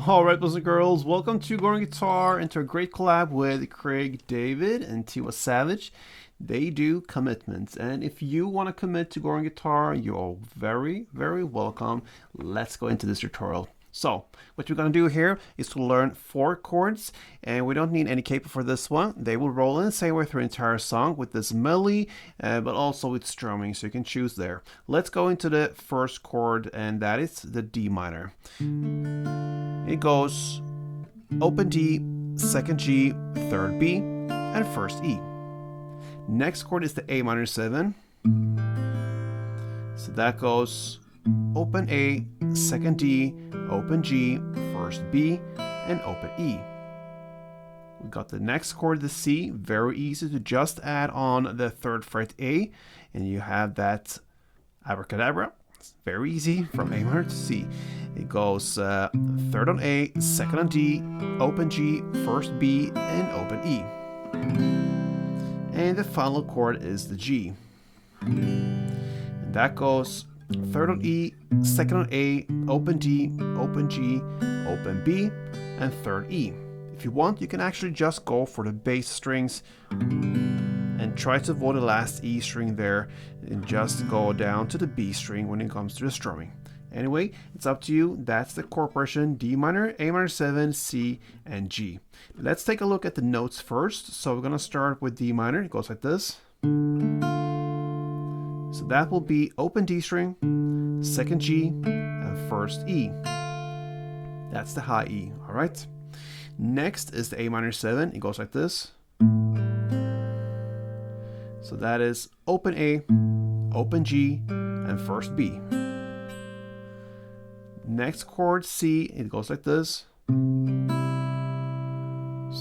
Alright, boys and girls, welcome to Going Guitar, into a great collab with Craig David and Tiwa Savage. They do commitments, and if you want to commit to Going Guitar, you're very, very welcome. Let's go into this tutorial. So, what we're going to do here is to learn 4 chords, and we don't need any capo for this one. They will roll in the same way through the entire song with this melody, but also with strumming, so you can choose there. Let's go into the first chord, and that is the D minor. It goes open D, second G, third B, and first E. Next chord is the A minor 7. So that goes open A, second D, open G, first B, and open E. We got the next chord, the C. Very easy to just add on the 3rd fret A, and you have that abracadabra. It's very easy from A minor to C. It goes 3rd on A, 2nd on D, open G, first B, and open E. And the final chord is the G. And that goes 3rd on E, 2nd on A, open D, open G, open B, and 3rd E. If you want, you can actually just go for the bass strings and try to avoid the last E string there and just go down to the B string when it comes to the strumming. Anyway, it's up to you. That's the chord progression: D minor, A minor 7, C, and G. Let's take a look at the notes first. So we're going to start with D minor. It goes like this. So that will be open D string, 2nd G, and 1st E. That's the high E, all right? Next is the A minor 7. It goes like this. So that is open A, open G, and 1st B. Next chord, C, it goes like this. So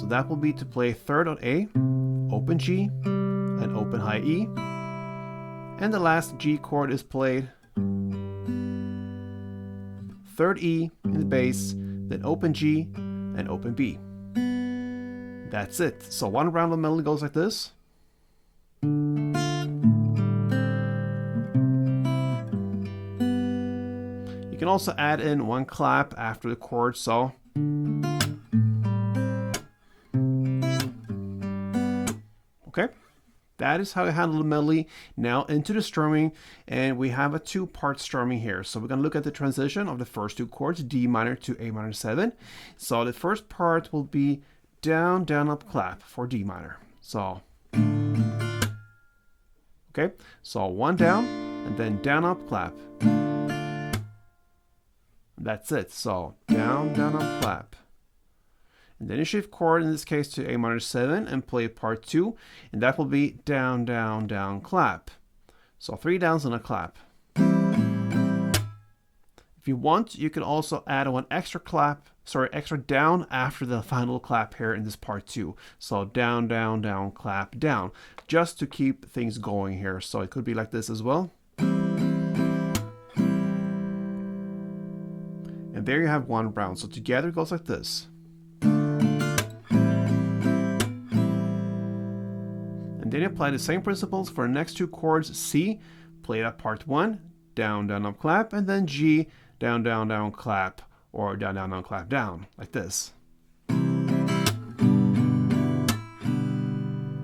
that will be to play 3rd on A, open G, and open high E. And the last G chord is played 3rd E in the bass, then open G, and open B. That's it. So one round of melody goes like this. You can also add in one clap after the chord, so. Okay, that is how I handle the melody. Now into the strumming, and we have a 2-part strumming here. So we're going to look at the transition of the first 2 chords, D minor to A minor 7. So the first part will be down, down, up, clap for D minor. So, okay, so 1 down, and then down, up, clap. That's it. So down, down, up, clap. And then you shift chord, in this case to A minor 7, and play part 2, and that will be down, down, down, clap. So 3 downs and a clap. If you want, you can also add one extra down after the final clap here in this part 2. So down, down, down, clap, down, just to keep things going here. So it could be like this as well. And there you have 1 round. So together it goes like this. And then you apply the same principles for the next 2 chords. C, play that part 1, down, down, up, clap, and then G, down, down, down, clap, or down, down, down, clap, down, like this.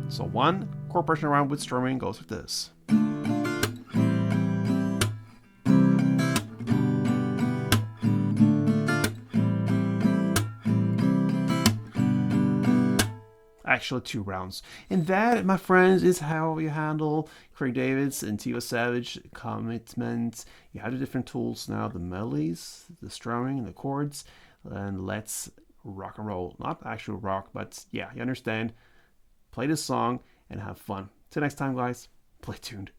So 1 chord progression around with strumming goes like this. Actually 2 rounds. And that, my friends, is how you handle Craig David's and Tiwa Savage commitments. You have the different tools now, the melodies, the strumming, the chords, and let's rock and roll. Not actual rock, but yeah, you understand. Play this song and have fun. Till next time, guys, play tuned.